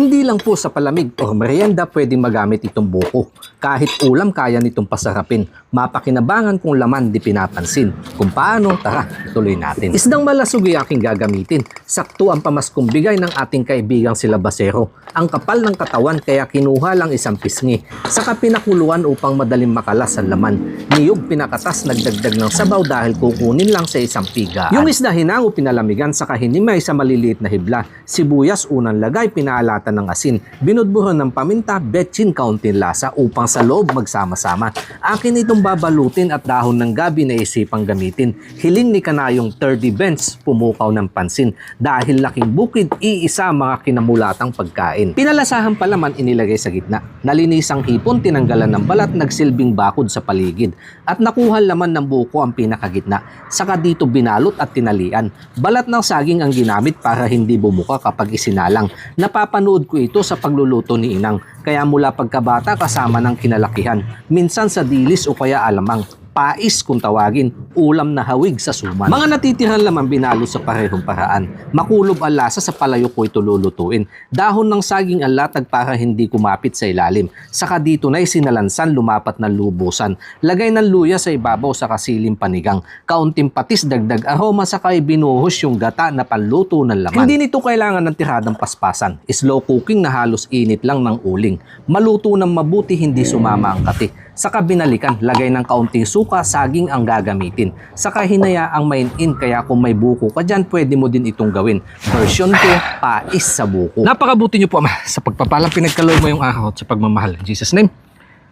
Hindi lang po sa palamig o merienda pwedeng magamit itong buko. Kahit ulam kaya nitong pasarapin. Mapakinabangan kung laman di pinapansin. Kung paano, tara, tuloy natin. Isdang malasugi aking gagamitin. Sakto ang pamaskong bigay ng ating kaibigang sila Basero. Ang kapal ng katawan kaya kinuha lang isang pisngi. Saka pinakuluan upang madaling makalas ang laman. Niyog pinakatas nagdagdag ng sabaw dahil kukunin lang sa isang pigaan. Yung isda hinango pinalamigan saka hinimay sa maliliit na hibla. Sibuyas unang lagay pinaalatan ng asin. Binudbuhan ng paminta, betchin kaunting lasa upang sa loob magsama-sama. Akin itong babalutin at dahon ng gabi na isipang gamitin. Hiling ni Kanayong 30 bench pumukaw ng pansin. Dahil laking bukid, iisa mga kinamulatang pagkain. Pinalasahan pa naman inilagay sa gitna. Nalinisang hipon, tinanggalan ng balat, nagsilbing bakod sa paligid. At nakuha laman ng buko ang pinakagitna. Saka dito binalot at tinalian. Balat ng saging ang ginamit para hindi bumuka kapag isinalang. Napapanood ko ito sa pagluluto ni Inang. Kaya mula pagkabata kasama ng kinalakihan. Minsan sa dilis o kaya alamang. Pais kung tawagin, ulam na hawig sa suman. Mga natitiran lamang binalo sa parehong paraan. Makulob ang lasa sa palayok ko ito lulutuin. Dahon ng saging ang latag para hindi kumapit sa ilalim. Saka dito na isinalansan lumapat ng lubusan. Lagay ng luya sa ibabaw sa kasiling panigang. Kaunting patis dagdag aroma saka ibinuhos yung gata na panluto ng laman. Hindi nito kailangan ng tiradang paspasan. Slow cooking na halos init lang ng uling. Maluto ng mabuti hindi sumama ang kati. Saka binalikan, lagay ng kaunting suka, saging ang gagamitin. Saka hinaya ang main-in, kaya kung may buko ka dyan, pwede mo din itong gawin. Version ko, pais sa buko. Napakabuti niyo po, Ama, sa pagpapalang pinagkaloy mo yung araw at sa pagmamahal. In Jesus' name,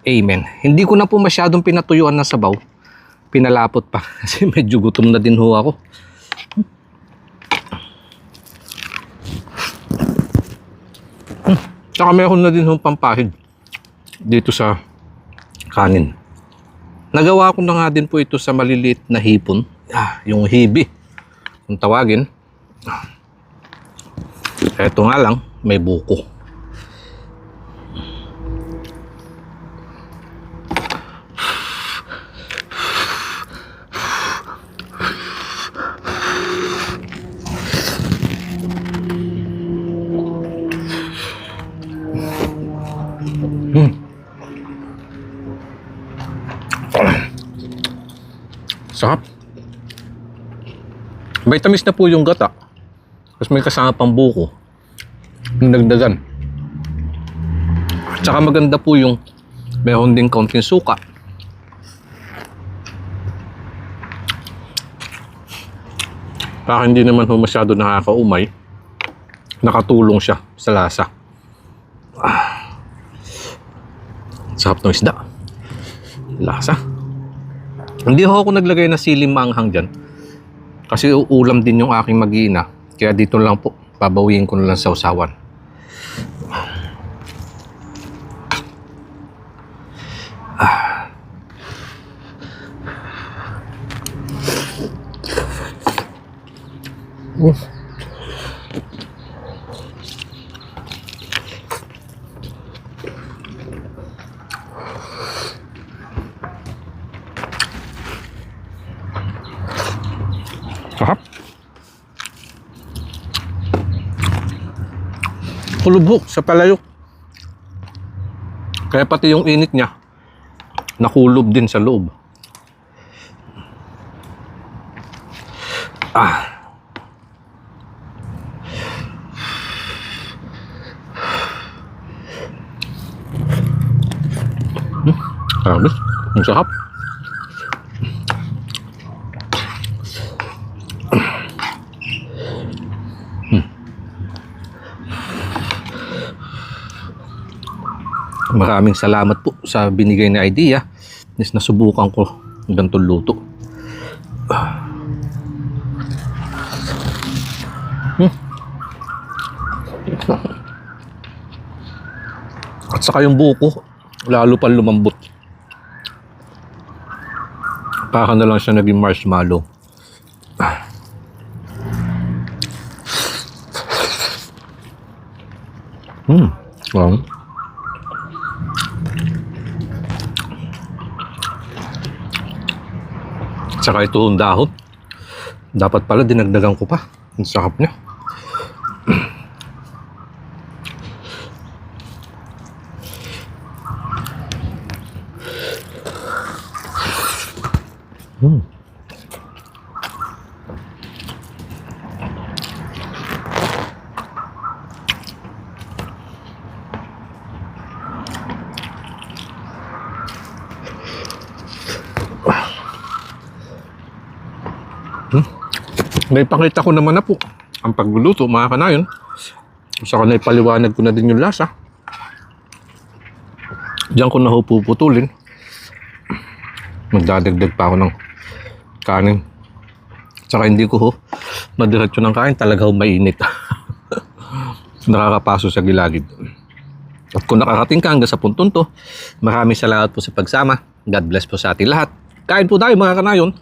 Amen. Hindi ko na po masyadong pinatuyuan ng sabaw. Pinalapot pa, kasi medyo gutom na din ho ako. Saka meron na din ho pampahid dito sa kanin. Nagawa ko na nga din po ito sa maliliit na hipon. Yung hibi, kung tawagin. Ito nga lang, may buko. Sarap. May tamis na po yung gata. Tapos may kasama pang buko. Yung nagdagan. Tsaka maganda po yung meron din kaunting suka. Para hindi naman ho masyado nakakaumay, nakatulong siya sa lasa. Sarap ng isda. Lasa. Hindi ho ako naglagay na siling maanghang dyan. Kasi ulam din yung aking mag-iina. Kaya dito lang po, babawiin ko na lang sa usawan. Sarap. Kulubok sa palayok. Kaya pati yung init niya nakulob din sa loob. Grabe, ang sarap. Maraming salamat po sa binigay na idea. Nasubukan ko ang ganitong luto. At saka yung buko, lalo pa lumambot. Para na lang siya naging marshmallow. Wow. Tsaka ito yung dahon. Dapat pala dinagdagan ko pa. Ang sarap niya. Hmm. Naipakita ko naman na po ang pagluluto, mga kanayon. Saka naipaliwanag ko na din yung lasa. Diyan ko na ho puputulin. Magdadagdag pa ako ng kanin. Saka hindi ko ho madiretso ng kain, talaga ho mainit. Nakakapaso sa gilagid. At kung nakakating ka hanggang sa puntong to, maraming salamat po sa pagsama. God bless po sa ating lahat. Kain po tayo, mga kanayon.